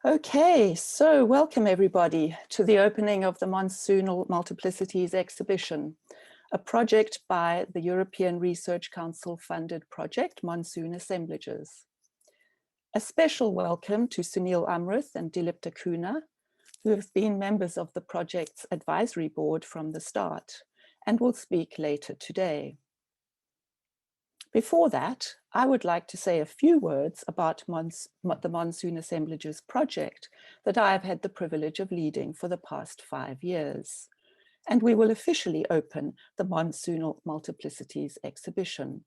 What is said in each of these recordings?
Okay, so welcome everybody to the opening of the Monsoonal Multiplicities exhibition, a project by the European Research Council funded project Monsoon Assemblages. A special welcome to Sunil Amrith and Dilip Cunha, who have been members of the project's advisory board from the start and will speak later today. Before that, I would like to say a few words about the Monsoon Assemblages project that I have had the privilege of leading for the past 5 years. And we will officially open the Monsoonal Multiplicities exhibition.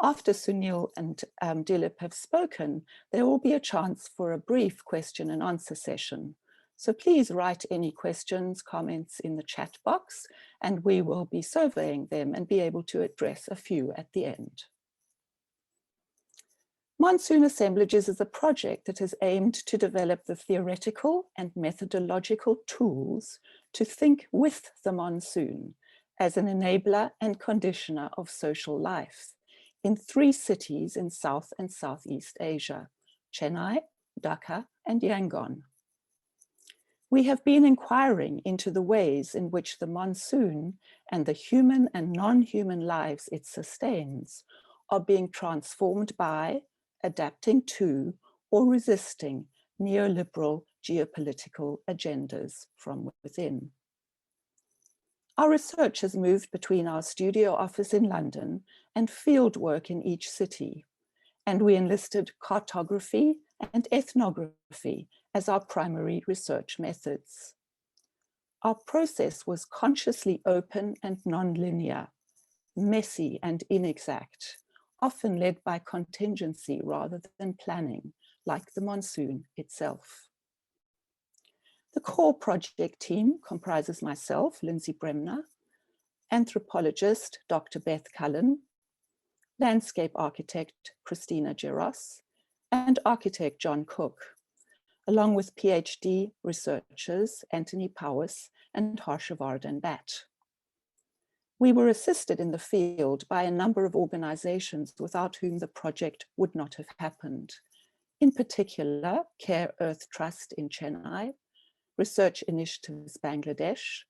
After Sunil and Dilip have spoken, there will be a chance for a brief question and answer session. So please write any questions, comments in the chat box, and we will be surveying them and be able to address a few at the end. Monsoon Assemblages is a project that has aimed to develop the theoretical and methodological tools to think with the monsoon as an enabler and conditioner of social life in 3 cities in South and Southeast Asia, Chennai, Dhaka, and Yangon. We have been inquiring into the ways in which the monsoon and the human and non-human lives it sustains are being transformed by, adapting to, or resisting neoliberal geopolitical agendas from within. Our research has moved between our studio office in London and field work in each city, and we enlisted cartography and ethnography as our primary research methods. Our process was consciously open and non-linear, messy and inexact, often led by contingency rather than planning, like the monsoon itself. The core project team comprises myself, Lindsay Bremner, anthropologist Dr. Beth Cullen, landscape architect Christina Geros, and architect John Cook, along with PhD researchers Anthony Powis and Harshavardhan Bhatt. We were assisted in the field by a number of organizations without whom the project would not have happened. In particular, Care Earth Trust in Chennai, Research Initiatives Bangladesh,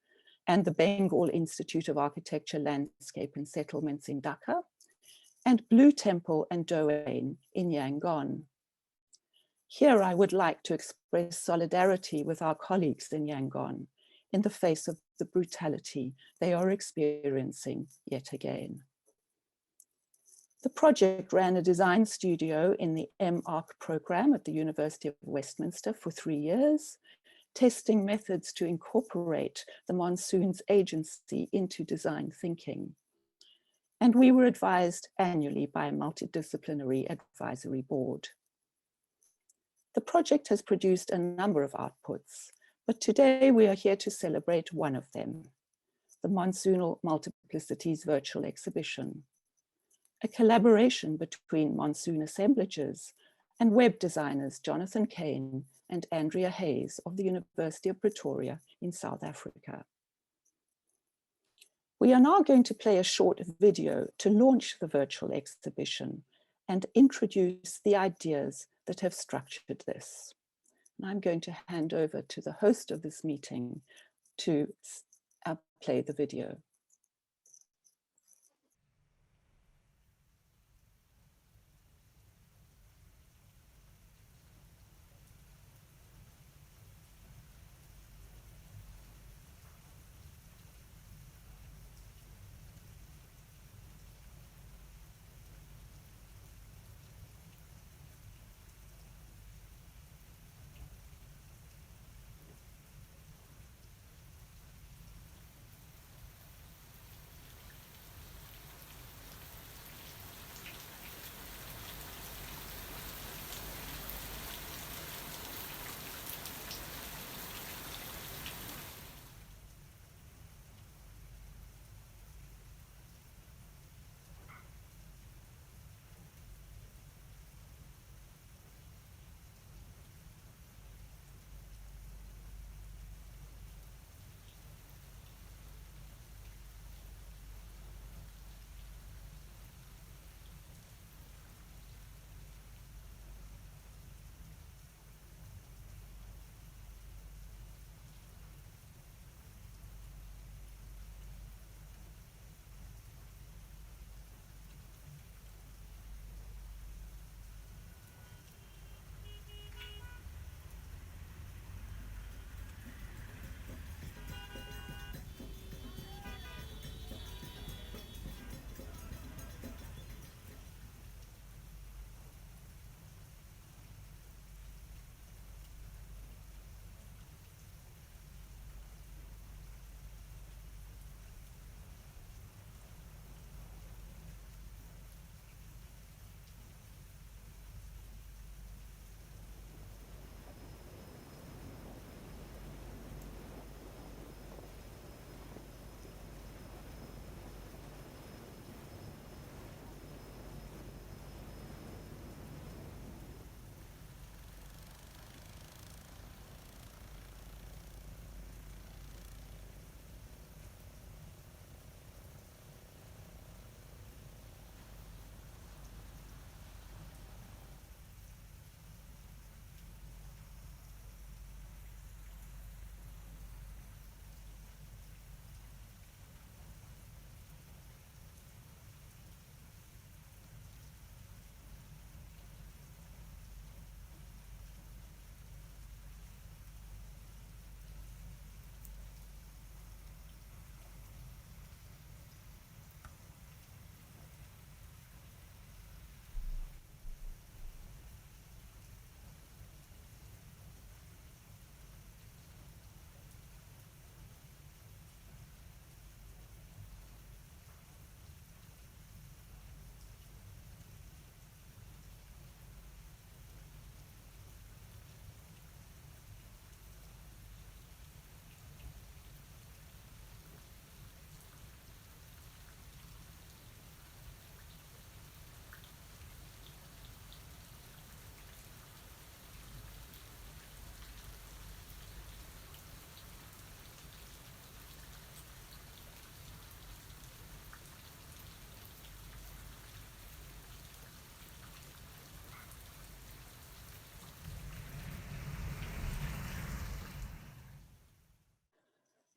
and the Bengal Institute of Architecture, Landscape and Settlements in Dhaka, and Blue Temple and Doane in Yangon. Here I would like to express solidarity with our colleagues in Yangon in the face of the brutality they are experiencing yet again. The project ran a design studio in the MArch program at the University of Westminster for 3 years, testing methods to incorporate the monsoon's agency into design thinking. And we were advised annually by a multidisciplinary advisory board. The project has produced a number of outputs, but today we are here to celebrate one of them, the Monsoonal Multiplicities virtual exhibition, a collaboration between Monsoon Assemblages and web designers Jonathan Kane and Andrea Hayes of the University of Pretoria in South Africa. We are now going to play a short video to launch the virtual exhibition and introduce the ideas that have structured this. And I'm going to hand over to the host of this meeting to play the video.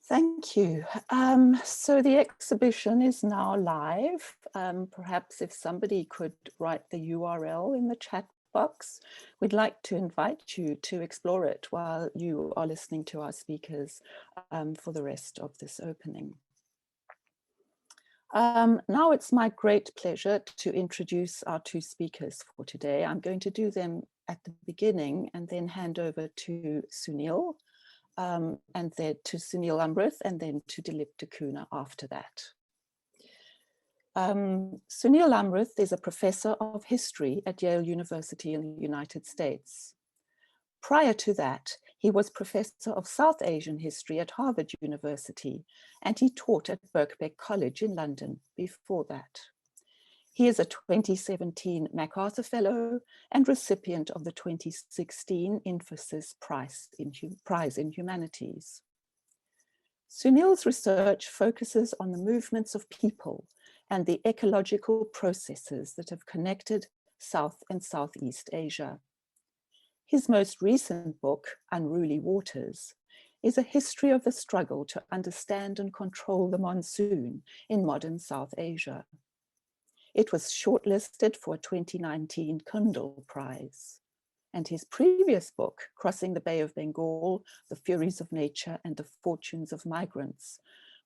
Thank you. So the exhibition is now live. Perhaps if somebody could write the URL in the chat box, we'd like to invite you to explore it while you are listening to our speakers for the rest of this opening. Now it's my great pleasure to introduce our two speakers for today. I'm going to do them at the beginning and then hand over to Sunil, and then to Sunil Amrith, and then to Dilip Cunha after that. Sunil Amrith is a professor of history at Yale University in the United States. Prior to that, he was professor of South Asian history at Harvard University, and he taught at Birkbeck College in London before that. He is a 2017 MacArthur Fellow and recipient of the 2016 Infosys Prize in Humanities. Sunil's research focuses on the movements of people and the ecological processes that have connected South and Southeast Asia. His most recent book, Unruly Waters, is a history of the struggle to understand and control the monsoon in modern South Asia. It was shortlisted for a 2019 Kundal Prize. And his previous book, Crossing the Bay of Bengal, The Furies of Nature and the Fortunes of Migrants,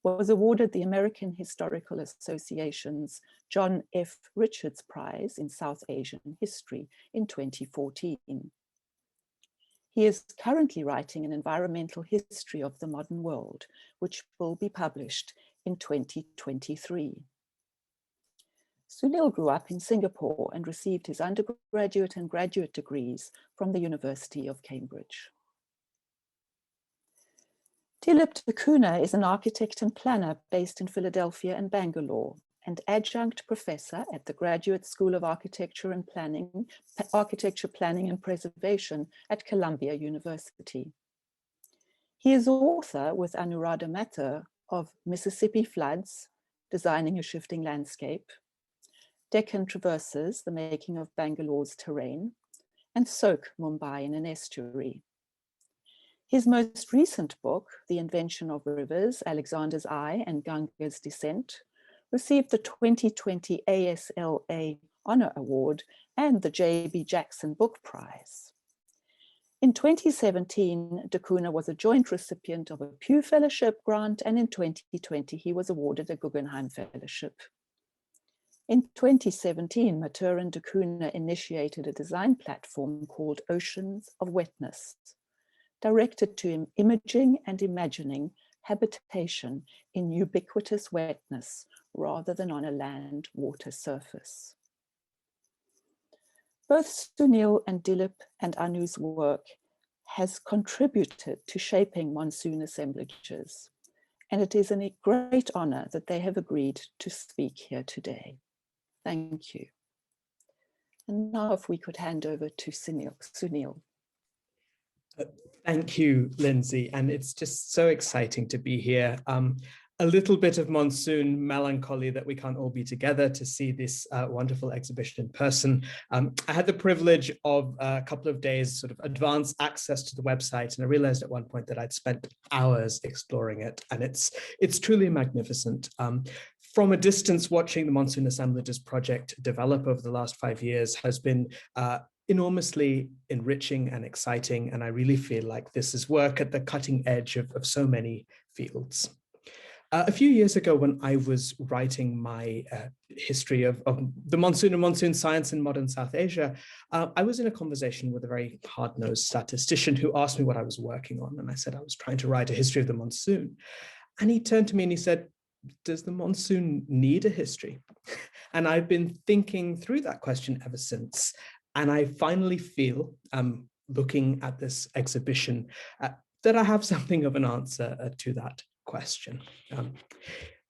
was awarded the American Historical Association's John F. Richards Prize in South Asian History in 2014. He is currently writing an environmental history of the modern world, which will be published in 2023. Sunil grew up in Singapore and received his undergraduate and graduate degrees from the University of Cambridge. Dilip Cunha is an architect and planner based in Philadelphia and Bangalore, and adjunct professor at the Graduate School of Architecture Planning and Preservation at Columbia University. He is author with Anuradha Mathur of Mississippi Floods, Designing a Shifting Landscape, Deccan Traverses, The Making of Bangalore's Terrain, and Soak, Mumbai in an Estuary. His most recent book, The Invention of Rivers, Alexander's Eye and Ganga's Descent, received the 2020 ASLA Honor Award and the J.B. Jackson Book Prize. In 2017, De Cunha was a joint recipient of a Pew Fellowship grant, and in 2020, he was awarded a Guggenheim Fellowship. In 2017, Mathur and De Cunha initiated a design platform called Oceans of Wetness, directed to imaging and imagining habitation in ubiquitous wetness rather than on a land-water surface. Both Sunil and Dilip and Anu's work has contributed to shaping monsoon assemblages, and it is a great honor that they have agreed to speak here today. Thank you. And now if we could hand over to Sunil. Thank you, Lindsay. And it's just so exciting to be here. A little bit of monsoon melancholy that we can't all be together to see this wonderful exhibition in person. I had the privilege of a couple of days sort of advanced access to the website, and I realized at one point that I'd spent hours exploring it, and it's truly magnificent. From a distance, watching the Monsoon Assemblages project develop over the last 5 years has been enormously enriching and exciting, and I really feel like this is work at the cutting edge of so many fields. A few years ago, when I was writing my history of the monsoon and monsoon science in modern South Asia, I was in a conversation with a very hard-nosed statistician who asked me what I was working on. And I said I was trying to write a history of the monsoon. And he turned to me and he said, does the monsoon need a history? And I've been thinking through that question ever since. And I finally feel, looking at this exhibition, that I have something of an answer to that question.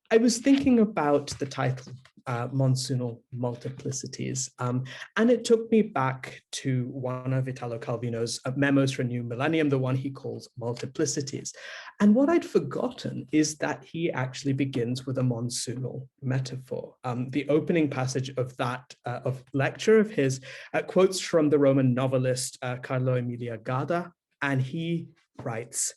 I was thinking about the title, Monsoonal Multiplicities, and it took me back to one of Italo Calvino's memos for a new millennium, the one he calls Multiplicities. And what I'd forgotten is that he actually begins with a monsoonal metaphor. The opening passage of that lecture of his quotes from the Roman novelist Carlo Emilia Garda, and he writes,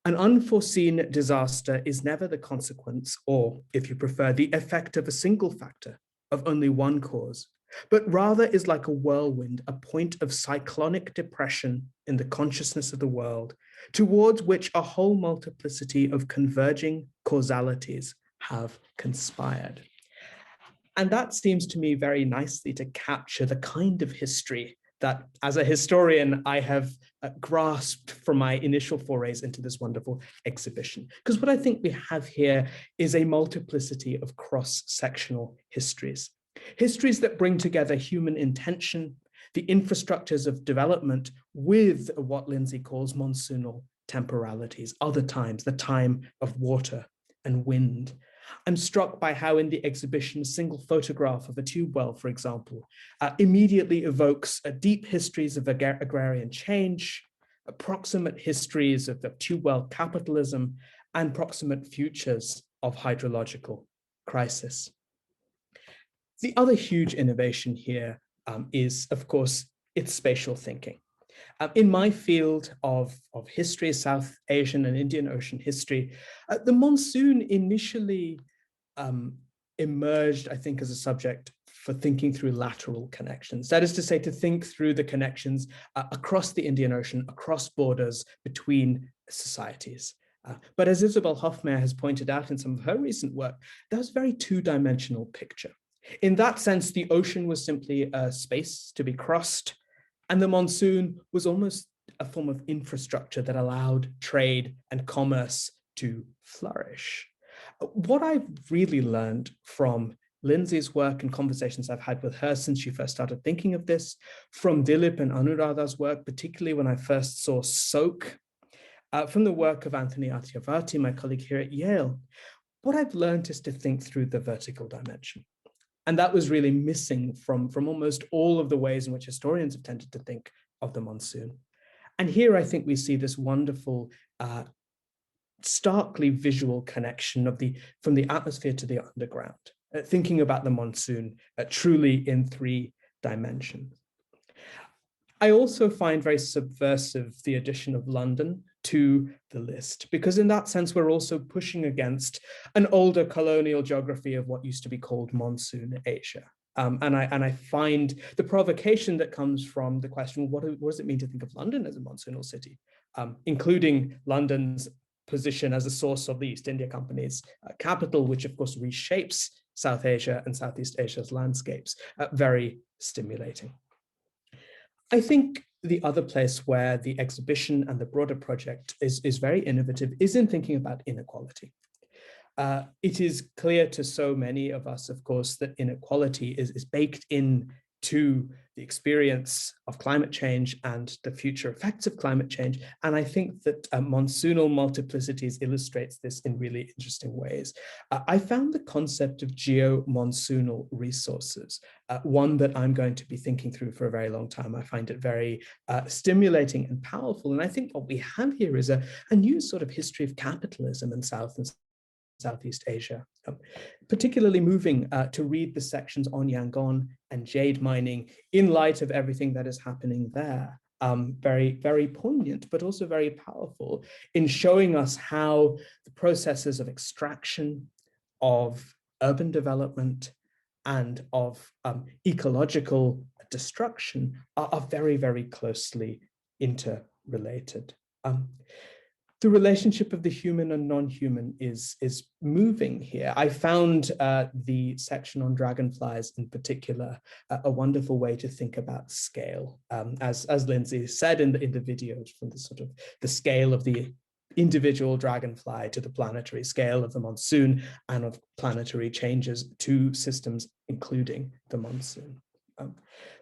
An unforeseen disaster is never the consequence, or, if you prefer, the effect of a single factor, of only one cause, but rather is like a whirlwind, a point of cyclonic depression in the consciousness of the world, towards which a whole multiplicity of converging causalities have conspired. And that seems to me very nicely to capture the kind of history that, as a historian, I have grasped from my initial forays into this wonderful exhibition. Because what I think we have here is a multiplicity of cross-sectional histories. Histories that bring together human intention, the infrastructures of development, with what Lindsay calls monsoonal temporalities, other times, the time of water and wind. I'm struck by how in the exhibition, a single photograph of a tube well, for example, immediately evokes deep histories of agrarian change, proximate histories of the tube well capitalism, and proximate futures of hydrological crisis. The other huge innovation here is, of course, its spatial thinking. In my field of history, South Asian and Indian Ocean history, the monsoon initially emerged, I think, as a subject for thinking through lateral connections. That is to say, to think through the connections across the Indian Ocean, across borders between societies. But as Isabel Hofmeyr has pointed out in some of her recent work, that was a very two-dimensional picture. In that sense, the ocean was simply a space to be crossed, and the monsoon was almost a form of infrastructure that allowed trade and commerce to flourish. What I've really learned from Lindsay's work and conversations I've had with her since she first started thinking of this, from Dilip and Anuradha's work, particularly when I first saw Soak, from the work of Anthony Atyavati, my colleague here at Yale, what I've learned is to think through the vertical dimension. And that was really missing from almost all of the ways in which historians have tended to think of the monsoon. And here I think we see this wonderful, starkly visual connection of from the atmosphere to the underground, thinking about the monsoon truly in three dimensions. I also find very subversive the addition of London to the list, because in that sense, we're also pushing against an older colonial geography of what used to be called Monsoon Asia. And I find the provocation that comes from the question, what does it mean to think of London as a monsoonal city, including London's position as a source of the East India Company's capital, which of course reshapes South Asia and Southeast Asia's landscapes, very stimulating. I think the other place where the exhibition and the broader project is very innovative is in thinking about inequality. It is clear to so many of us, of course, that inequality is baked into the experience of climate change and the future effects of climate change. And I think that Monsoonal Multiplicities illustrates this in really interesting ways. I found the concept of geo-monsoonal resources, one that I'm going to be thinking through for a very long time. I find it very stimulating and powerful. And I think what we have here is a new sort of history of capitalism in Southeast Asia, particularly moving to read the sections on Yangon and jade mining in light of everything that is happening there. Very, very poignant, but also very powerful in showing us how the processes of extraction, of urban development, and of ecological destruction are very, very closely interrelated. The relationship of the human and non-human is moving here. I found the section on dragonflies in particular a wonderful way to think about scale. As Lindsay said in the video, from the sort of the scale of the individual dragonfly to the planetary scale of the monsoon and of planetary changes to systems, including the monsoon.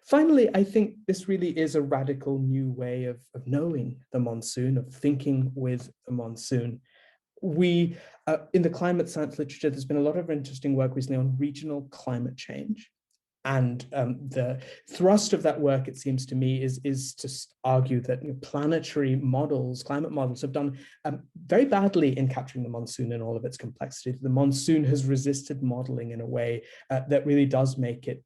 Finally, I think this really is a radical new way of knowing the monsoon, of thinking with the monsoon. We, in the climate science literature, there's been a lot of interesting work recently on regional climate change. And the thrust of that work, it seems to me, is to argue that planetary models, climate models, have done very badly in capturing the monsoon in all of its complexity. The monsoon has resisted modeling in a way that really does make it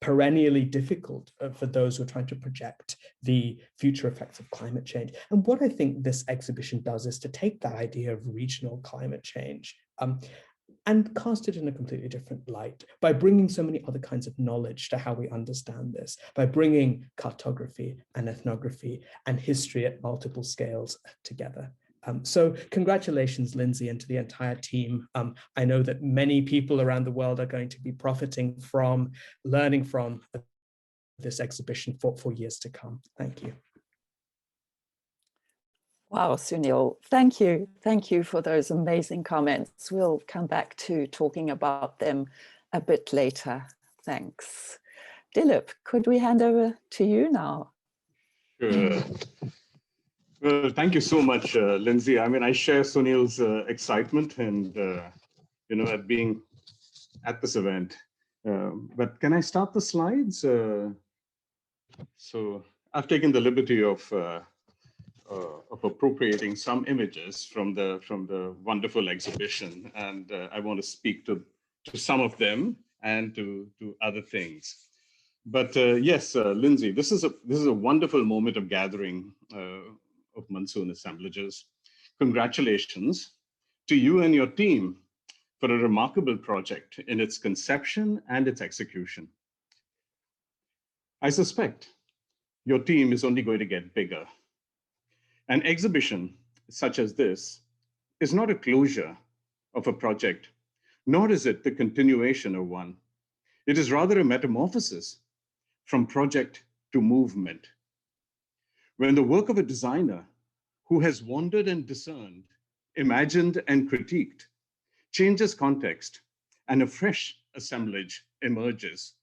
perennially difficult for those who are trying to project the future effects of climate change. And what I think this exhibition does is to take that idea of regional climate change and cast it in a completely different light by bringing so many other kinds of knowledge to how we understand this, by bringing cartography and ethnography and history at multiple scales together. So congratulations, Lindsay, and to the entire team. I know that many people around the world are going to be profiting from, learning from this exhibition for years to come. Thank you. Wow, Sunil, thank you. Thank you for those amazing comments. We'll come back to talking about them a bit later. Thanks. Dilip, could we hand over to you now? Sure. Well, thank you so much, Lindsay. I mean, I share Sunil's excitement and, at being at this event. But can I start the slides? So I've taken the liberty of appropriating some images from the wonderful exhibition, and I want to speak to some of them and to other things. But yes, Lindsay, this is a wonderful moment of gathering of Monsoon assemblages. Congratulations to you and your team for a remarkable project in its conception and its execution. I suspect your team is only going to get bigger. An exhibition such as this is not a closure of a project, nor is it the continuation of one. It is rather a metamorphosis from project to movement. When the work of a designer who has wandered and discerned, imagined and critiqued, changes context, and a fresh assemblage emerges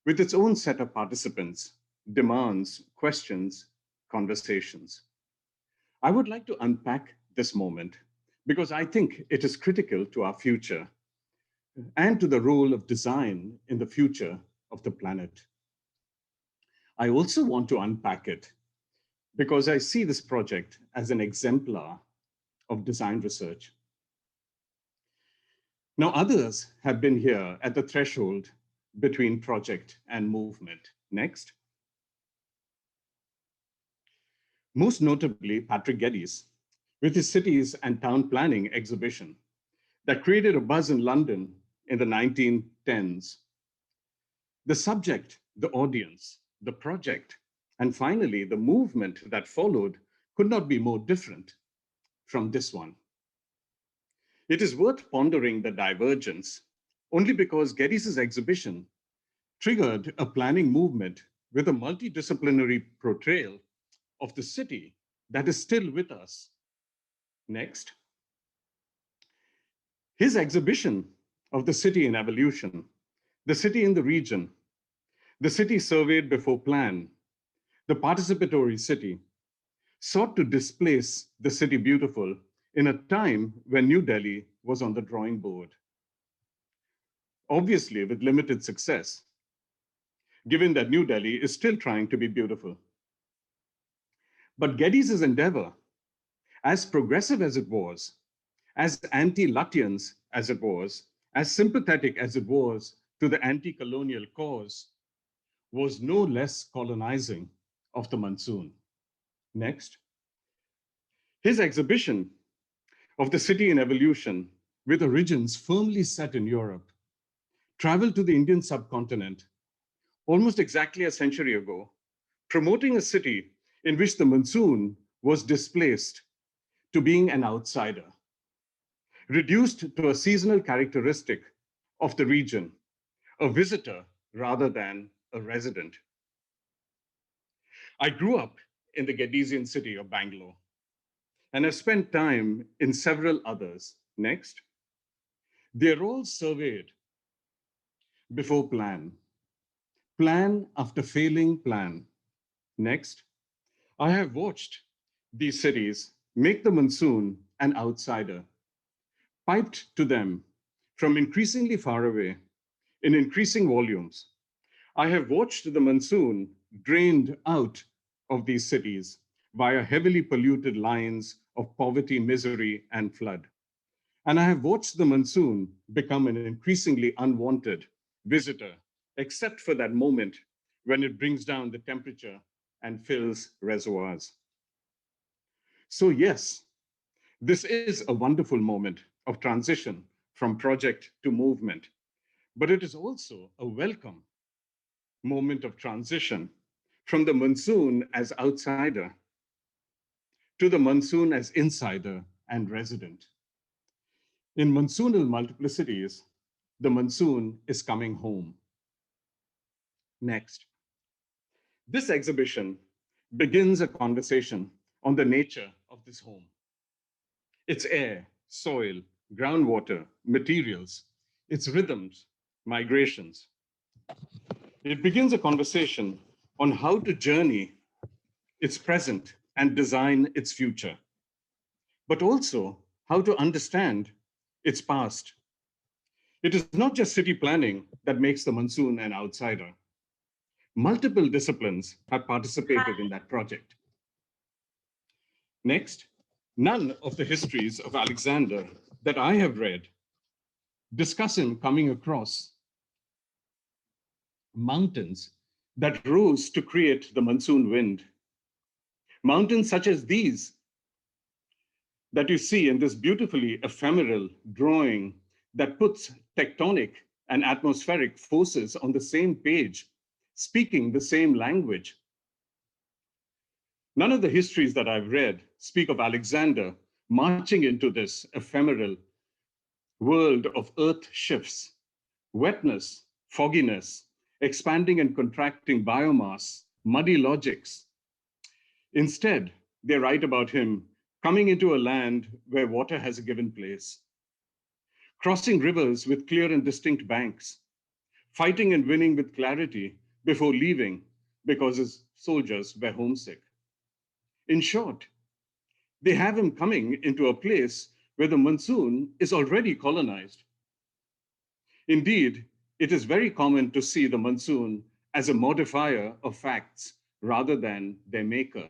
with its own set of participants, demands, questions, conversations. I would like to unpack this moment because I think it is critical to our future and to the role of design in the future of the planet. I also want to unpack it because I see this project as an exemplar of design research. Now, others have been here at the threshold between project and movement. Next. Most notably, Patrick Geddes, with his cities and town planning exhibition that created a buzz in London in the 1910s. The subject, the audience, the project, and finally, the movement that followed could not be more different from this one. It is worth pondering the divergence only because Geddes' exhibition triggered a planning movement with a multidisciplinary portrayal of the city that is still with us. Next. His exhibition of the city in evolution, the city in the region, the city surveyed before plan, the participatory city, sought to displace the city beautiful in a time when New Delhi was on the drawing board. Obviously, with limited success, given that New Delhi is still trying to be beautiful. But Geddes' endeavor, as progressive as it was, as anti-Luttians as it was, as sympathetic as it was to the anti-colonial cause, was no less colonizing of the Monsoon. Next. His exhibition of the city in evolution, with origins firmly set in Europe, traveled to the Indian subcontinent almost exactly a century ago, promoting a city in which the Monsoon was displaced to being an outsider, reduced to a seasonal characteristic of the region, a visitor rather than a resident. I grew up in the Geddesian city of Bangalore, and have spent time in several others. Next. They're all surveyed before plan after failing plan. Next. I have watched these cities make the Monsoon an outsider, piped to them from increasingly far away in increasing volumes. I have watched the Monsoon drained out of these cities via heavily polluted lines of poverty, misery, and flood. And I have watched the Monsoon become an increasingly unwanted visitor except for that moment when it brings down the temperature and fills reservoirs. So yes, this is a wonderful moment of transition from project to movement, but it is also a welcome moment of transition from the monsoon as outsider to the monsoon as insider and resident. In Monsoonal Multiplicities, the monsoon is coming home. Next. This exhibition begins a conversation on the nature of this home. Its air, soil, groundwater, materials, its rhythms, migrations. It begins a conversation on how to journey its present and design its future, but also how to understand its past. It is not just city planning that makes the monsoon an outsider. Multiple disciplines have participated in that project. Next, none of the histories of Alexander that I have read discuss him coming across mountains that rose to create the monsoon wind. Mountains such as these that you see in this beautifully ephemeral drawing that puts tectonic and atmospheric forces on the same page, speaking the same language. None of the histories that I've read speak of Alexander marching into this ephemeral world of earth shifts, wetness, fogginess, expanding and contracting biomass, muddy logics. Instead, they write about him coming into a land where water has a given place, crossing rivers with clear and distinct banks, fighting and winning with clarity before leaving because his soldiers were homesick. In short, they have him coming into a place where the monsoon is already colonized. Indeed, it is very common to see the monsoon as a modifier of facts rather than their maker.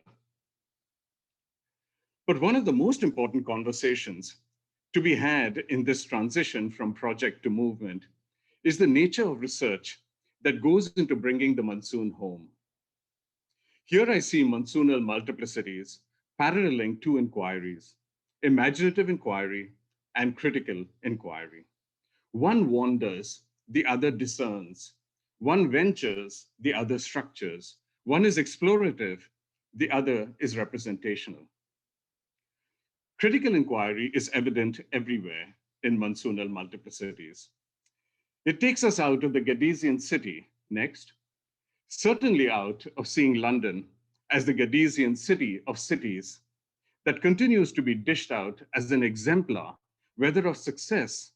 But one of the most important conversations to be had in this transition from project to movement is the nature of research that goes into bringing the monsoon home. Here I see monsoonal multiplicities paralleling two inquiries, imaginative inquiry and critical inquiry. One wanders, the other discerns. One ventures, the other structures. One is explorative, the other is representational. Critical inquiry is evident everywhere in monsoonal multiplicities. It takes us out of the Gadesian city, next, certainly out of seeing London as the Gadesian city of cities that continues to be dished out as an exemplar, whether of success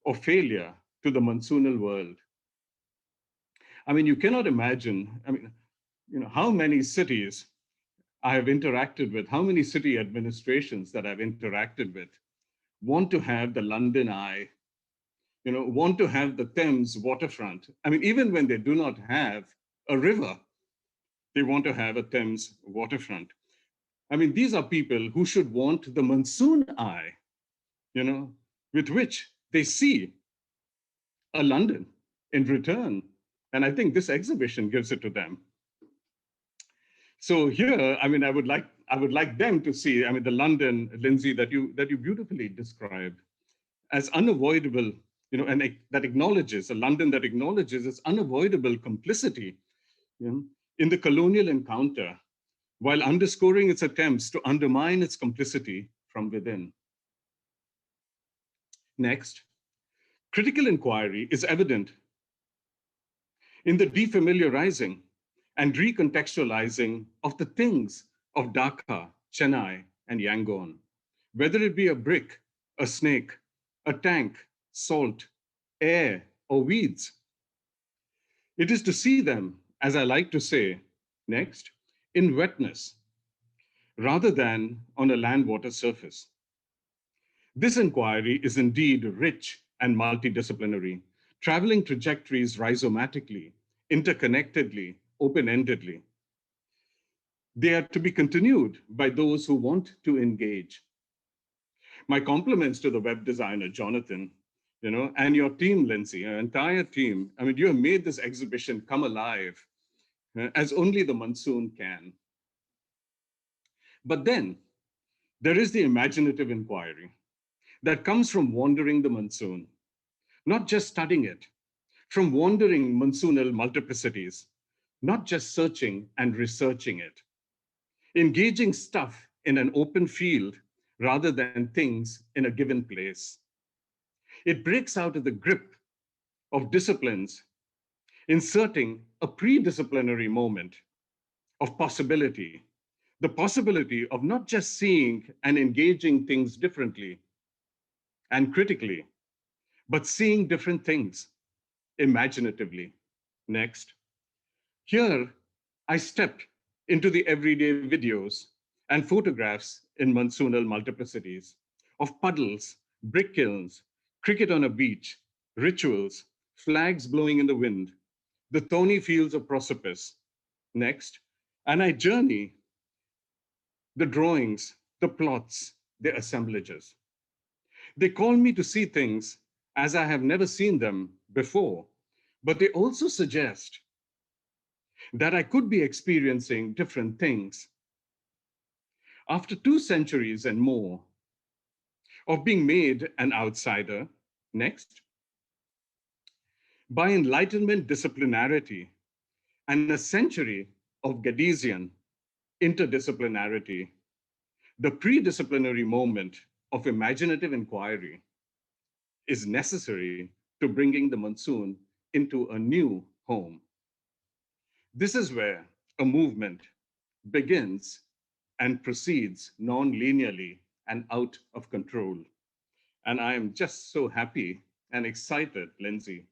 or failure to the monsoonal world. I mean, you cannot imagine, how many cities I have interacted with, how many city administrations that I've interacted with want to have the London Eye, want to have the Thames waterfront. I mean, even when they do not have a river, they want to have a Thames waterfront. I mean, these are people who should want the monsoon eye, with which they see a London in return. And I think this exhibition gives it to them. So here, I mean, I would like them to see, I mean, the London, Lindsay, that you beautifully described as unavoidable, and that acknowledges, a London that acknowledges its unavoidable complicity in the colonial encounter, while underscoring its attempts to undermine its complicity from within. Next, critical inquiry is evident in the defamiliarizing and recontextualizing of the things of Dhaka, Chennai, and Yangon, whether it be a brick, a snake, a tank, salt, air, or weeds. It is to see them, as I like to say, next, in wetness, rather than on a land-water surface. This inquiry is indeed rich and multidisciplinary, traveling trajectories rhizomatically, interconnectedly, open-endedly. They are to be continued by those who want to engage. My compliments to the web designer, Jonathan, and your team, Lindsay, your entire team. I mean, you have made this exhibition come alive as only the Monsoon can. But then there is the imaginative inquiry that comes from wandering the Monsoon, not just studying it, from wandering Monsoonal multiplicities, not just searching and researching it, engaging stuff in an open field rather than things in a given place. It breaks out of the grip of disciplines, inserting a pre-disciplinary moment of possibility, the possibility of not just seeing and engaging things differently and critically, but seeing different things imaginatively. Next. Here, I stepped into the everyday videos and photographs in Monsoonal multiplicities of puddles, brick kilns, cricket on a beach, rituals, flags blowing in the wind, the thorny fields of precipice. Next, and I journey the drawings, the plots, the assemblages. They call me to see things as I have never seen them before, but they also suggest that I could be experiencing different things. After 2 centuries and more of being made an outsider, next, by Enlightenment disciplinarity and a century of Gadesian interdisciplinarity, the pre-disciplinary moment of imaginative inquiry is necessary to bringing the Monsoon into a new home. This is where a movement begins and proceeds non-linearly and out of control. And I am just so happy and excited, Lindsay,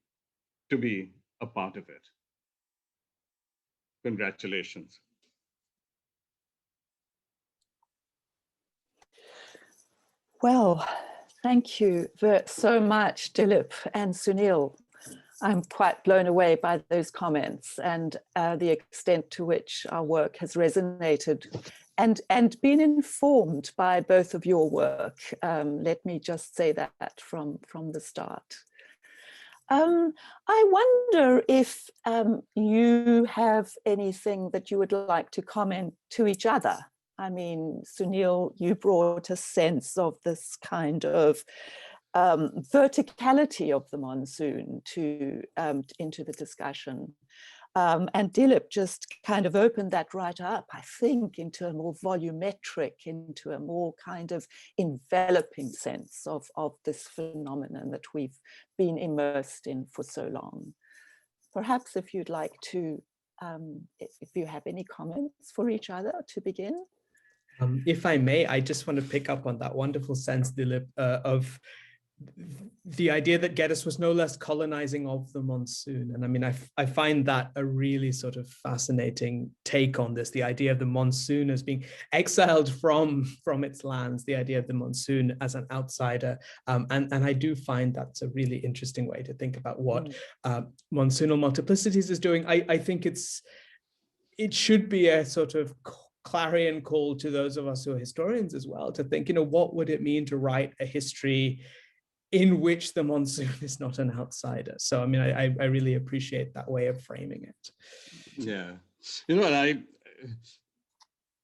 to be a part of it. Congratulations. Well, thank you so much, Dilip and Sunil. I'm quite blown away by those comments and the extent to which our work has resonated and been informed by both of your work. Let me just say that from the start. I wonder if you have anything that you would like to comment to each other. I mean, Sunil, you brought a sense of this kind of verticality of the Monsoon into the discussion. And Dilip just kind of opened that right up, I think, into a more volumetric, into a more kind of enveloping sense of this phenomenon that we've been immersed in for so long. Perhaps if you'd like to, if you have any comments for each other to begin. If I may, I just want to pick up on that wonderful sense, Dilip, of the idea that Geddes was no less colonizing of the Monsoon. And I mean, I find that a really sort of fascinating take on this, the idea of the Monsoon as being exiled from its lands, the idea of the Monsoon as an outsider. And I do find that's a really interesting way to think about what Monsoonal Multiplicities is doing. I think it should be a sort of clarion call to those of us who are historians as well, to think, what would it mean to write a history in which the Monsoon is not an outsider? So, I mean, I really appreciate that way of framing it. Yeah,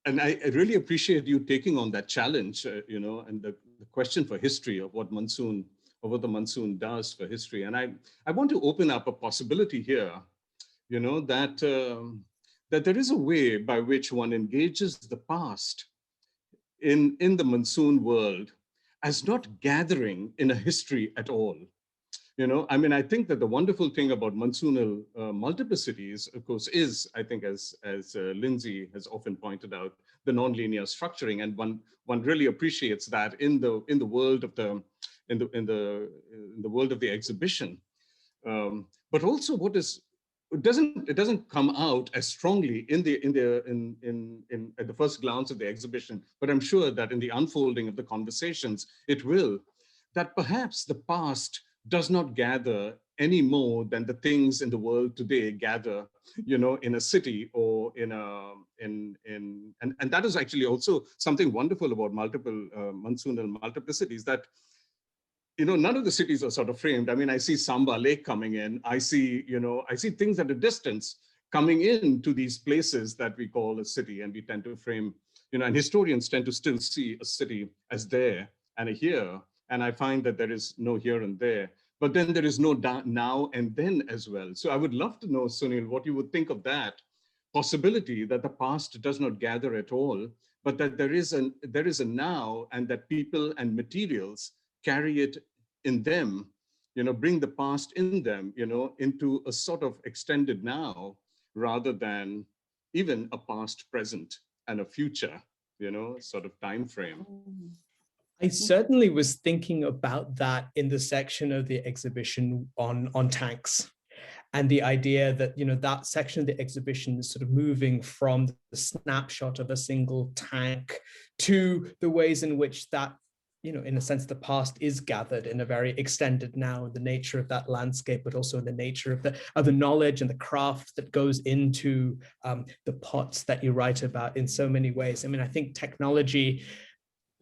and I really appreciate you taking on that challenge, and the question for history of what the Monsoon does for history. And I want to open up a possibility here, that there is a way by which one engages the past in the Monsoon world as not gathering in a history at all. I mean, I think that the wonderful thing about Monsoonal multiplicities, of course, is, I think, as Lindsay has often pointed out, the nonlinear structuring, and one really appreciates that in the world of the world of the exhibition. But also, it doesn't come out as strongly at the first glance of the exhibition, but I'm sure that in the unfolding of the conversations, it will, that perhaps the past does not gather any more than the things in the world today gather, in a city or and that is actually also something wonderful about multiple Monsoonal multiplicities, that none of the cities are sort of framed. I mean, I see Samba Lake coming in. I see things at a distance coming into these places that we call a city, and we tend to frame, and historians tend to still see a city as there and a here. And I find that there is no here and there, but then there is no now and then as well. So I would love to know, Sunil, what you would think of that possibility, that the past does not gather at all, but that there is a now, and that people and materials carry it in them, bring the past in them, into a sort of extended now, rather than even a past, present, and a future, sort of time frame. I certainly was thinking about that in the section of the exhibition on tanks, and the idea that, that section of the exhibition is sort of moving from the snapshot of a single tank to the ways in which that, in a sense, the past is gathered in a very extended now, the nature of that landscape, but also the nature of the knowledge and the craft that goes into the pots that you write about in so many ways. I mean, I think technology,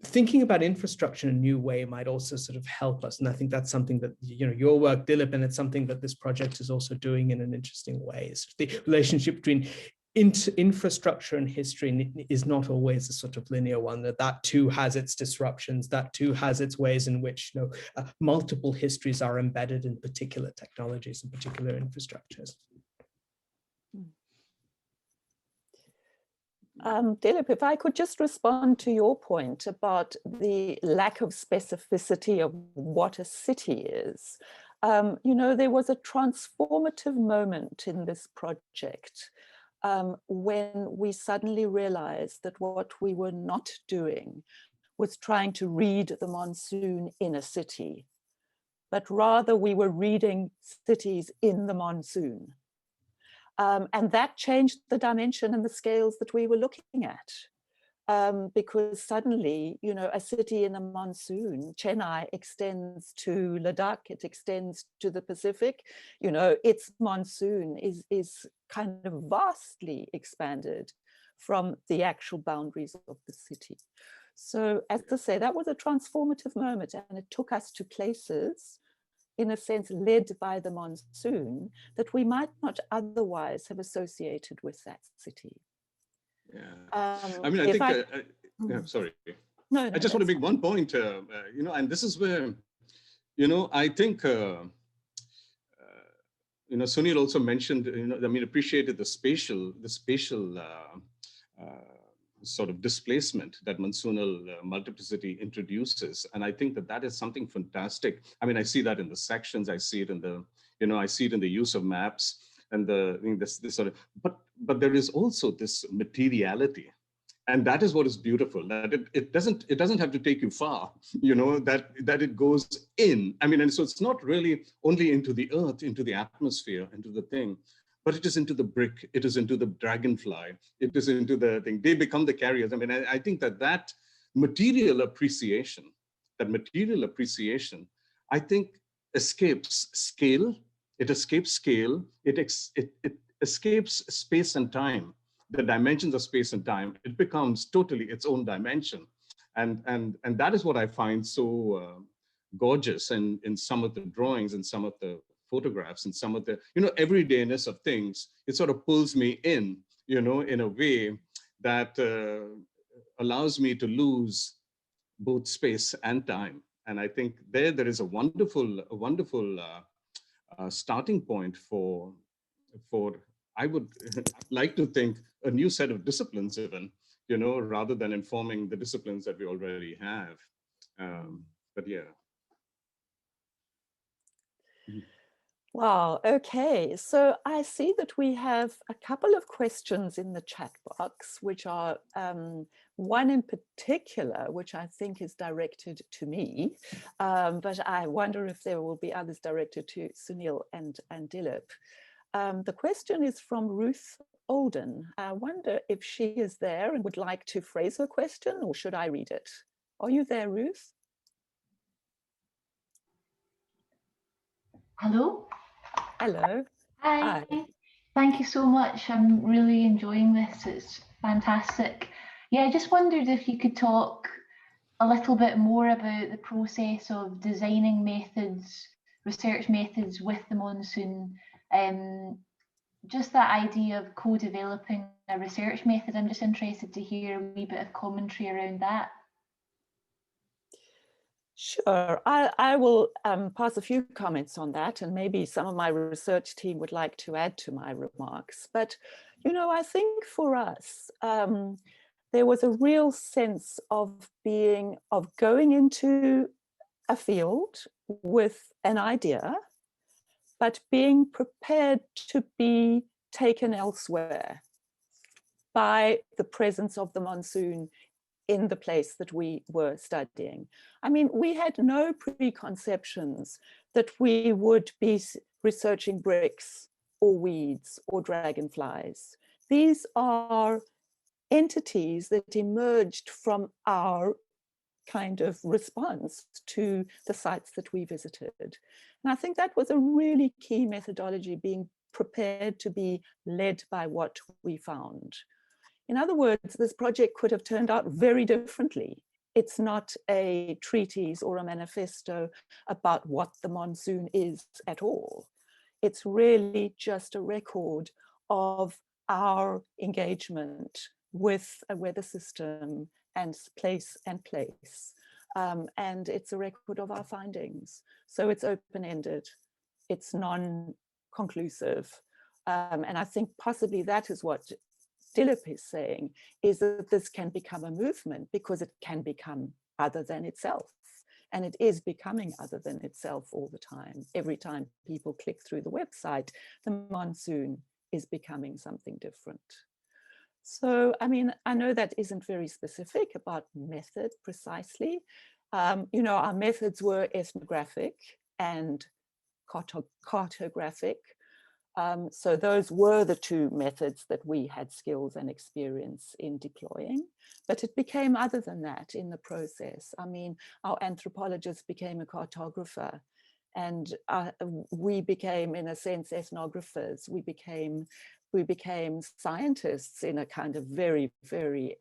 thinking about infrastructure in a new way, might also sort of help us. And I think that's something that, your work, Dilip, and it's something that this project is also doing in an interesting way. It's the relationship between infrastructure and history is not always a sort of linear one, that too has its disruptions, that too has its ways in which, multiple histories are embedded in particular technologies and particular infrastructures. Dilip, if I could just respond to your point about the lack of specificity of what a city is. There was a transformative moment in this project when we suddenly realized that what we were not doing was trying to read the monsoon in a city, but rather we were reading cities in the monsoon. And that changed the dimension and the scales that we were looking at. Because suddenly, a city in a monsoon, Chennai, extends to Ladakh, it extends to the Pacific, its monsoon is kind of vastly expanded from the actual boundaries of the city. So as I say, that was a transformative moment, and it took us to places, in a sense, led by the monsoon, that we might not otherwise have associated with that city. Yeah, I mean, I think, sorry. No, I just want to make one point, and this is where, I think, Sunil also mentioned, appreciated the spatial sort of displacement that Monsoonal multiplicity introduces. And I think that is something fantastic. I mean, I see that in the sections, I see it in the, I see it in the use of maps and this sort of, but there is also this materiality. And that is what is beautiful, that it doesn't have to take you far, that it goes in. I mean, and so it's not really only into the earth, into the atmosphere, into the thing, but it is into the brick, it is into the dragonfly, it is into the thing. They become the carriers. I mean, I think that material appreciation, I think escapes scale, it escapes scale, it escapes space and time, the dimensions of space and time. It becomes totally its own dimension. And that is what I find so gorgeous in some of the drawings and some of the photographs and some of the, everydayness of things. It sort of pulls me in, in a way that allows me to lose both space and time. And I think there is a wonderful starting point for I would like to think a new set of disciplines even, rather than informing the disciplines that we already have. But yeah. Wow, okay. So I see that we have a couple of questions in the chat box, which are one in particular, which I think is directed to me, but I wonder if there will be others directed to Sunil and Dilip. The question is from Ruth Olden. I wonder if she is there and would like to phrase her question, or should I read it? Are you there, Ruth? Hello. Hello. Hi. Hi. Thank you so much. I'm really enjoying this. It's fantastic. Yeah, I just wondered if you could talk a little bit more about the process of designing methods, research methods with the Monsoon. Just that idea of co-developing a research method, I'm just interested to hear a wee bit of commentary around that. Sure, I will pass a few comments on that, and maybe some of my research team would like to add to my remarks. But, you know, I think for us, there was a real sense of going into a field with an idea, but being prepared to be taken elsewhere by the presence of the Monsoon in the place that we were studying. I mean, we had no preconceptions that we would be researching bricks or weeds or dragonflies. These are entities that emerged from our kind of response to the sites that we visited. And I think that was a really key methodology, being prepared to be led by what we found. In other words, this project could have turned out very differently. It's not a treatise or a manifesto about what the Monsoon is at all. It's really just a record of our engagement with a weather system and place. And it's a record of our findings. So it's open-ended, it's non-conclusive. And I think possibly that is what Dilip is saying, is that this can become a movement because it can become other than itself. And it is becoming other than itself all the time. Every time people click through the website, the Monsoon is becoming something different. So, I mean, I know that isn't very specific about method precisely. You know, our methods were ethnographic and cartographic. So those were the two methods that we had skills and experience in deploying, but it became other than that in the process. I mean, our anthropologist became a cartographer, and we became, in a sense, ethnographers. We became scientists in a kind of very, very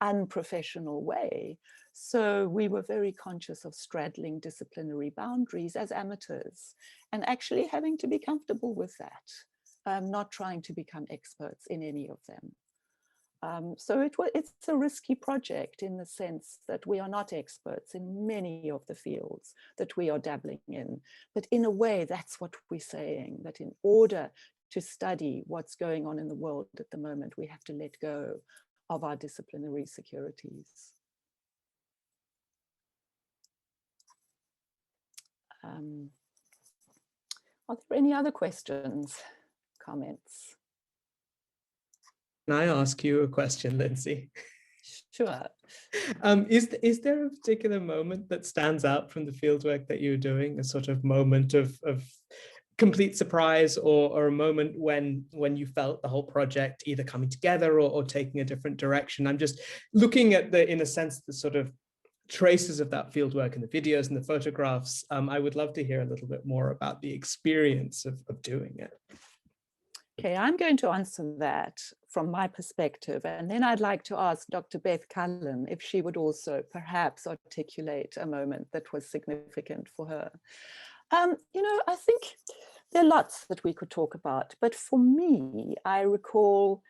unprofessional way. So we were very conscious of straddling disciplinary boundaries as amateurs and actually having to be comfortable with that, not trying to become experts in any of them. So it's a risky project in the sense that we are not experts in many of the fields that we are dabbling in, but in a way that's what we're saying, that in order to study what's going on in the world at the moment, we have to let go of our disciplinary securities. Are there any other questions, comments? Can I ask you a question, Lindsay? Sure. Is there a particular moment that stands out from the fieldwork that you're doing, a sort of moment of complete surprise, or a moment when you felt the whole project either coming together or taking a different direction? I'm just looking at in a sense, the sort of traces of that fieldwork in the videos and the photographs. I would love to hear a little bit more about the experience of doing it. Okay, I'm going to answer that from my perspective, and then I'd like to ask Dr. Beth Cullen if she would also perhaps articulate a moment that was significant for her. You know, I think there are lots that we could talk about, but for me, I recall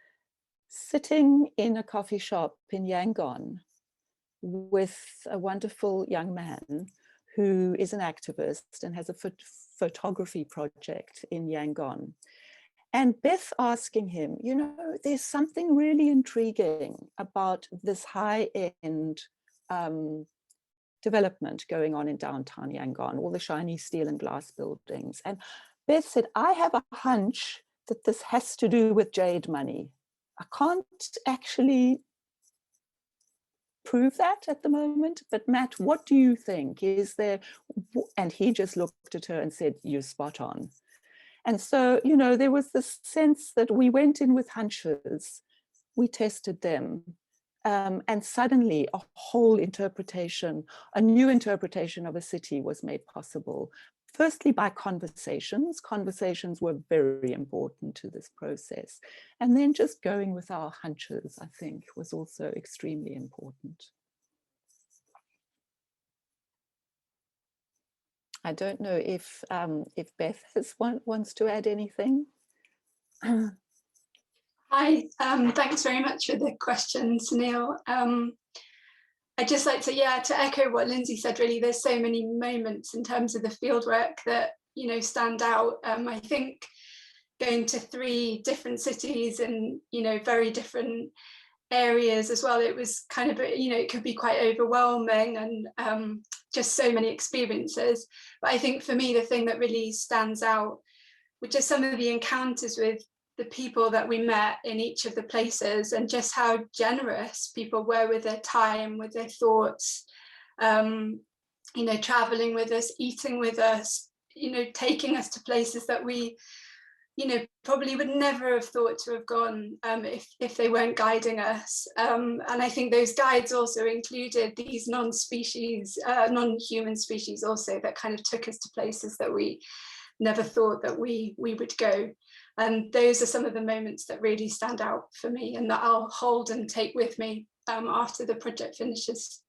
sitting in a coffee shop in Yangon with a wonderful young man who is an activist and has a photography project in Yangon. And Beth asking him, you know, there's something really intriguing about this high-end development going on in downtown Yangon, all the shiny steel and glass buildings. And Beth said, I have a hunch that this has to do with jade money. I can't actually prove that at the moment, but Matt, what do you think? Is there, and he just looked at her and said, you're spot on. And so, you know, there was this sense that we went in with hunches, we tested them, and suddenly a whole interpretation, a new interpretation of a city was made possible. Firstly, by conversations. Conversations were very important to this process. And then just going with our hunches, I think, was also extremely important. I don't know if Beth wants to add anything. Hi, thanks very much for the question, Sunil. I'd just like to, to echo what Lindsay said, really, there's so many moments in terms of the fieldwork that, stand out. I think going to 3 different cities and, very different areas as well, it was kind of, it could be quite overwhelming and just so many experiences. But I think for me, the thing that really stands out, which is some of the encounters with the people that we met in each of the places, and just how generous people were with their time, with their thoughts, traveling with us, eating with us, taking us to places that we, probably would never have thought to have gone if they weren't guiding us. And I think those guides also included these non-human species also, that kind of took us to places that we never thought that we would go. And those are some of the moments that really stand out for me and that I'll hold and take with me after the project finishes.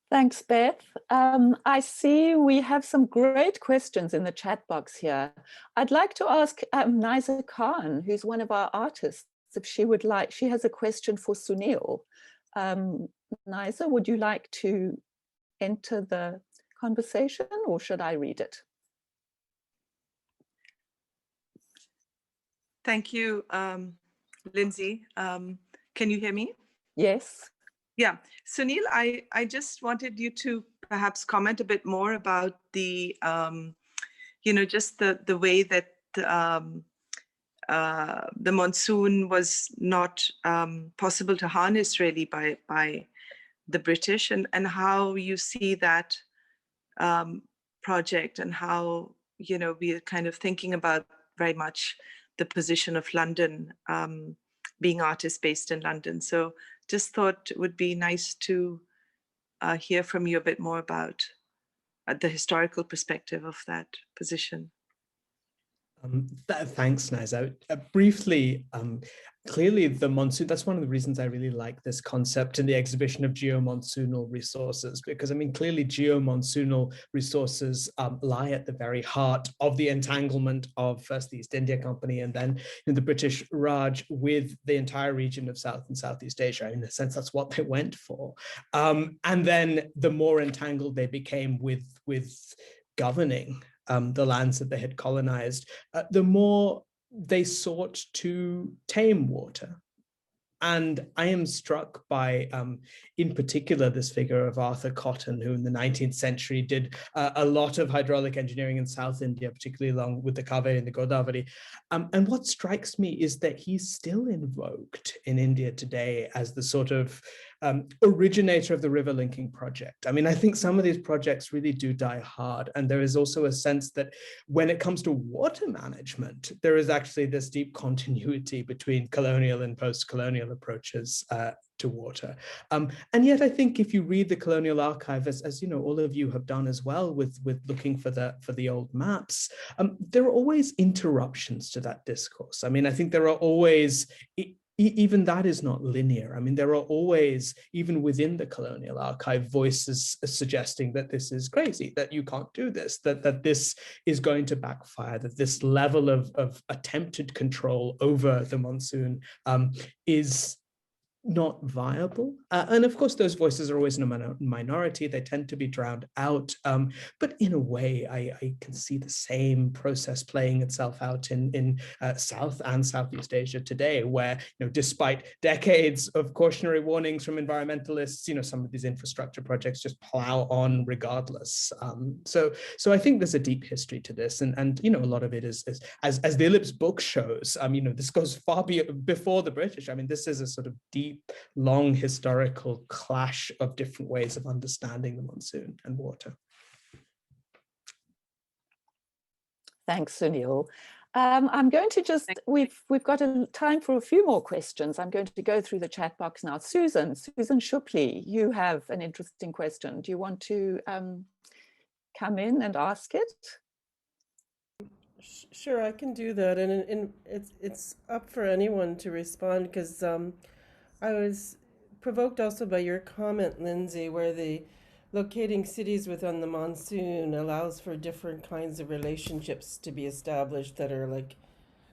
Thanks, Beth. I see we have some great questions in the chat box here. I'd like to ask Niza Khan, who's one of our artists, if she would like, she has a question for Sunil. Niza, would you like to enter the conversation, or should I read it? Thank you, Lindsay. Can you hear me? Yes. Yeah, Sunil, I just wanted you to perhaps comment a bit more about the, just the way that the monsoon was not possible to harness really by the British, and how you see that project, and how, we are kind of thinking about very much the position of London, being artists based in London. So just thought it would be nice to hear from you a bit more about the historical perspective of that position. Thanks, Niza. Briefly, clearly the monsoon, that's one of the reasons I really like this concept in the exhibition of geo-monsoonal resources, because I mean, clearly geo-monsoonal resources lie at the very heart of the entanglement of first the East India Company and then the British Raj with the entire region of South and Southeast Asia. In a sense, that's what they went for. And then the more entangled they became with governing the lands that they had colonized, the more they sought to tame water. And I am struck by, in particular, this figure of Arthur Cotton, who in the 19th century did a lot of hydraulic engineering in South India, particularly along with the Kaveri and the Godavari. And what strikes me is that he's still invoked in India today as the sort of originator of the river linking project. I mean, I think some of these projects really do die hard. And there is also a sense that when it comes to water management, there is actually this deep continuity between colonial and post-colonial approaches to water. And yet I think if you read the colonial archive, as you know, all of you have done as well with looking for the old maps, there are always interruptions to that discourse. I mean, I think there are always, even that is not linear. I mean, there are always, even within the colonial archive, voices suggesting that this is crazy, that you can't do this, that this is going to backfire, that this level of attempted control over the monsoon is not viable. And of course, those voices are always in a minority. They tend to be drowned out. But in a way, I can see the same process playing itself out in South and Southeast Asia today, where, despite decades of cautionary warnings from environmentalists, some of these infrastructure projects just plow on regardless. So I think there's a deep history to this. And a lot of it is as Dilip's book shows, this goes far before the British. I mean, this is a sort of deep, long historical clash of different ways of understanding the monsoon and water. Thanks, Sunil. I'm going to just, we've got time for a few more questions. I'm going to go through the chat box now. Susan Shupley, you have an interesting question. Do you want to come in and ask it? Sure, I can do that, and it's up for anyone to respond, because I was provoked also by your comment, Lindsay, where the locating cities within the monsoon allows for different kinds of relationships to be established that are like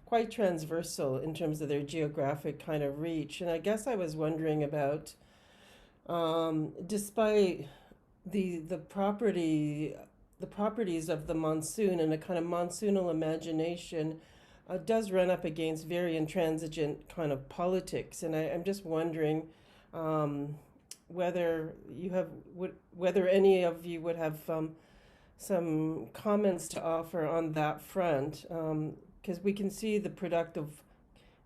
quite transversal in terms of their geographic kind of reach. And I guess I was wondering about, despite the properties of the monsoon and a kind of monsoonal imagination, does run up against very intransigent kind of politics. And I'm just wondering whether any of you would have some comments to offer on that front, because we can see the productive,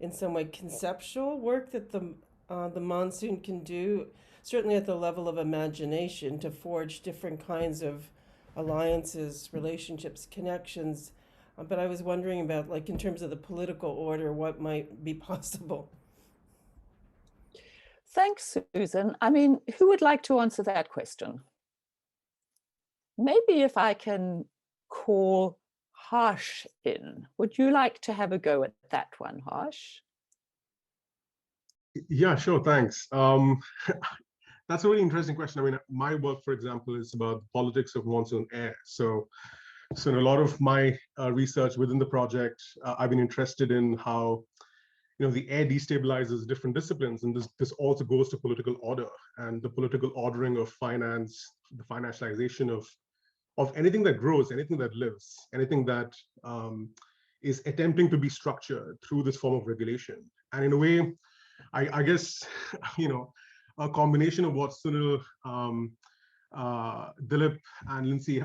in some way, conceptual work that the monsoon can do, certainly at the level of imagination, to forge different kinds of alliances, relationships, connections. But I was wondering about, like, in terms of the political order, what might be possible. Thanks, Susan. I mean, who would like to answer that question? Maybe if I can call Harsh in. Would you like to have a go at that one, Harsh? Yeah, sure, thanks. That's a really interesting question. I mean, my work, for example, is about the politics of monsoon air. So in a lot of my research within the project, I've been interested in how, the air destabilizes different disciplines, and this also goes to political order and the political ordering of finance, the financialization of anything that grows, anything that lives, anything that is attempting to be structured through this form of regulation. And in a way, I guess, a combination of what Sunil, Dilip, and Lindsay,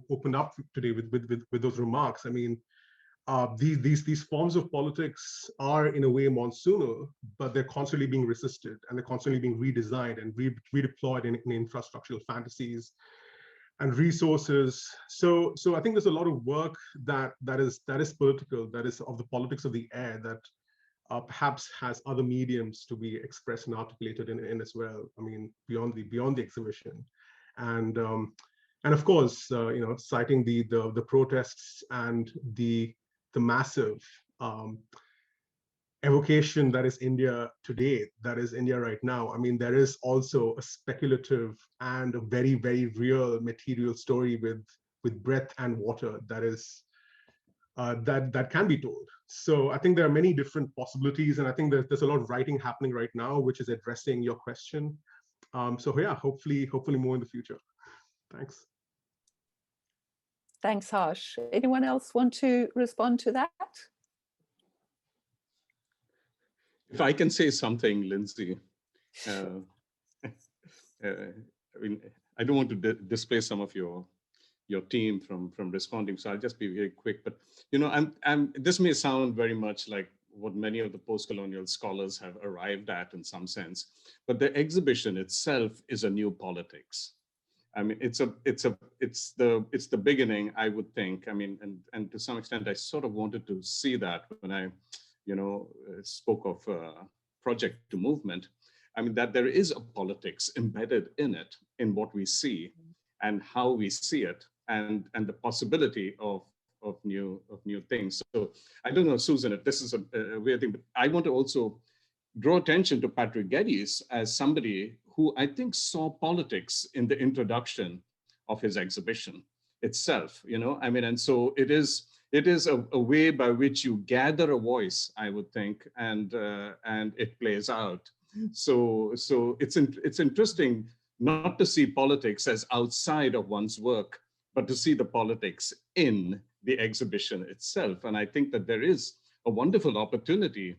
opened up today with those remarks. I mean, these forms of politics are in a way monsoonal, but they're constantly being resisted, and they're constantly being redesigned and redeployed in infrastructural fantasies and resources. So I think there's a lot of work that is political, that is of the politics of the air, that perhaps has other mediums to be expressed and articulated in as well. I mean, beyond the exhibition, and of course, citing the protests and the massive evocation that is India today, that is India right now. I mean, there is also a speculative and a very, very real material story with breath and water that is that can be told. So I think there are many different possibilities, and I think there's a lot of writing happening right now which is addressing your question. So yeah, hopefully more in the future. Thanks. Thanks, Harsh. Anyone else want to respond to that? If I can say something, Lindsay, I mean, I don't want to displace some of your team from responding, so I'll just be very quick. But this may sound very much like what many of the post-colonial scholars have arrived at in some sense, but the exhibition itself is a new politics. I mean, it's the beginning, I would think. I mean, and to some extent, I sort of wanted to see that when I, spoke of project to movement. I mean, that there is a politics embedded in it, in what we see and how we see it, and the possibility of new things. So I don't know, Susan, if this is a weird thing, but I want to also draw attention to Patrick Geddes as somebody who I think saw politics in the introduction of his exhibition itself, I mean, and so it is a way by which you gather a voice, I would think, and it plays out. So it's interesting not to see politics as outside of one's work, but to see the politics in the exhibition itself. And I think that there is a wonderful opportunity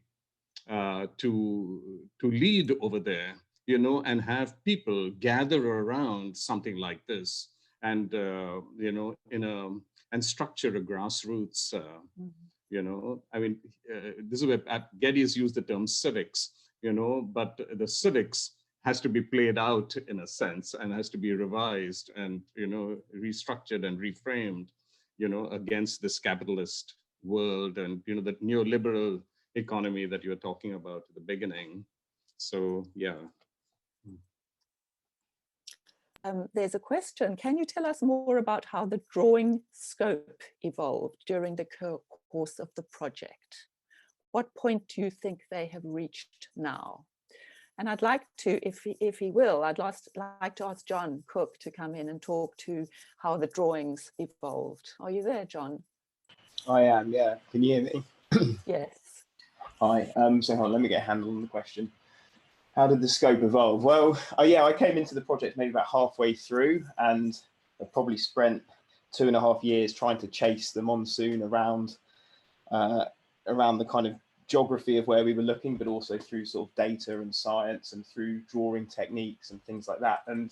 to lead over there, and have people gather around something like this, and and structure a grassroots. I mean, this is where Geddes used the term civics, but the civics has to be played out in a sense, and has to be revised and restructured and reframed, against this capitalist world and the neoliberal economy that you were talking about at the beginning. So yeah. There's a question. Can you tell us more about how the drawing scope evolved during the course of the project? What point do you think they have reached now? And I'd like to, if he will, I'd like to ask John Cook to come in and talk to how the drawings evolved. Are you there, John? I am, yeah. Can you hear me? Yes. Hi. So hold on, let me get a handle on the question. How did the scope evolve? Well, yeah, I came into the project maybe about halfway through, and I probably spent 2.5 years trying to chase the monsoon around the kind of geography of where we were looking, but also through sort of data and science and through drawing techniques and things like that. And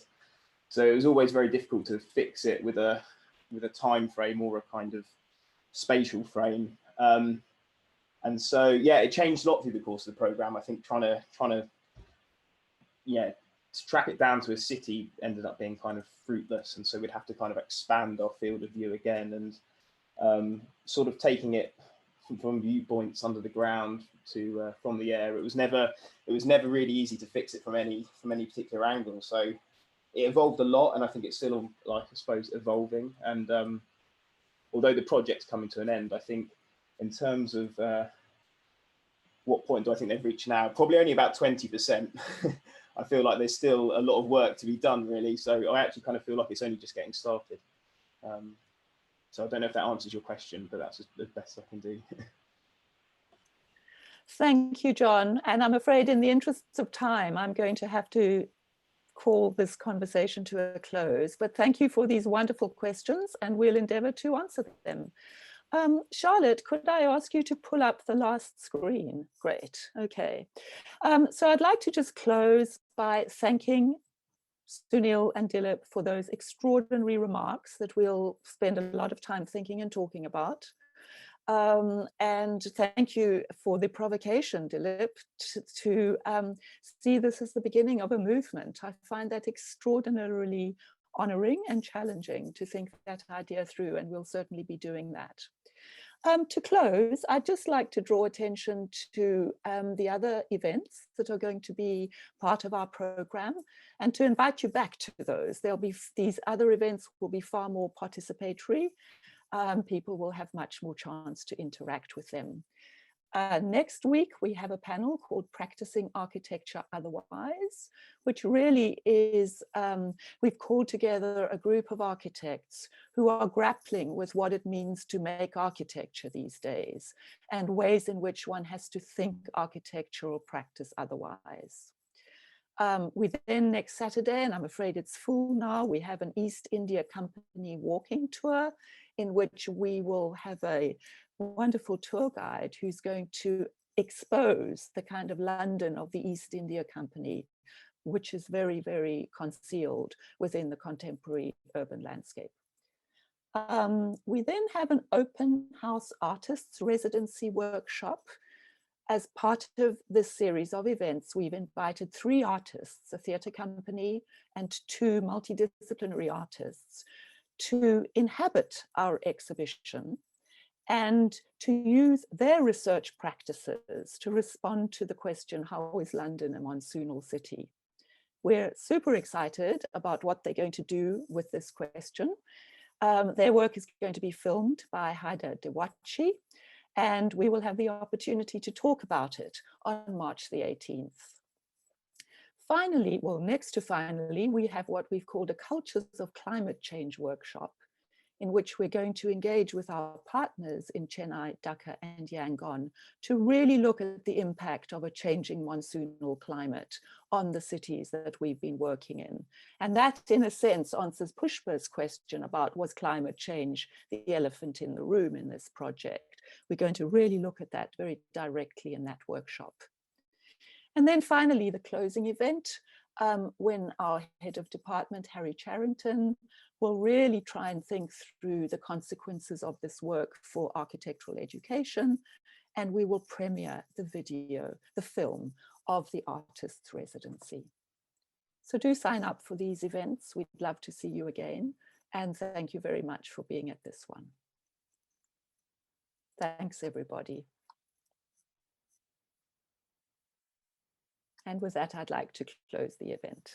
so it was always very difficult to fix it with a time frame or a kind of spatial frame. And so yeah, it changed a lot through the course of the program. I think trying to track it down to a city ended up being kind of fruitless, and so we'd have to kind of expand our field of view again, and sort of taking it from viewpoints under the ground to from the air. It was never really easy to fix it from any particular angle. So it evolved a lot, and I think it's still, like, I suppose, evolving. And although the project's coming to an end, I think in terms of what point do I think they've reached now? Probably only about 20%. I feel like there's still a lot of work to be done, really. So I actually kind of feel like it's only just getting started. So I don't know if that answers your question, but that's the best I can do. Thank you, John. And I'm afraid in the interests of time, I'm going to have to call this conversation to a close. But thank you for these wonderful questions, and we'll endeavour to answer them. Charlotte, could I ask you to pull up the last screen? Great, okay. So I'd like to just close by thanking Sunil and Dilip for those extraordinary remarks that we'll spend a lot of time thinking and talking about. And thank you for the provocation, Dilip, to see this as the beginning of a movement. I find that extraordinarily honoring and challenging to think that idea through, and we'll certainly be doing that. To close, I'd just like to draw attention to the other events that are going to be part of our program, and to invite you back to those. These other events will be far more participatory. People will have much more chance to interact with them. Next week, we have a panel called Practicing Architecture Otherwise, which really is, we've called together a group of architects who are grappling with what it means to make architecture these days, and ways in which one has to think architectural practice otherwise. We then, next Saturday, and I'm afraid it's full now, we have an East India Company walking tour, in which we will have a wonderful tour guide who's going to expose the kind of London of the East India Company, which is very, very concealed within the contemporary urban landscape. We then have an open house artists residency workshop. As part of this series of events, we've invited 3 artists, a theatre company and 2 multidisciplinary artists, to inhabit our exhibition and to use their research practices to respond to the question, how is London a monsoonal city? We're super excited about what they're going to do with this question. Their work is going to be filmed by Haida Dewachi, and we will have the opportunity to talk about it on March the 18th. Finally, well, next to finally, we have what we've called a Cultures of Climate Change workshop, in which we're going to engage with our partners in Chennai, Dhaka, and Yangon to really look at the impact of a changing monsoonal climate on the cities that we've been working in. And that, in a sense, answers Pushpa's question about, was climate change the elephant in the room in this project? We're going to really look at that very directly in that workshop. And then finally, the closing event, when our head of department, Harry Charrington, will really try and think through the consequences of this work for architectural education, and we will premiere the video, the film of the artist's residency. So do sign up for these events. We'd love to see you again, and thank you very much for being at this one. Thanks, everybody. And with that, I'd like to close the event.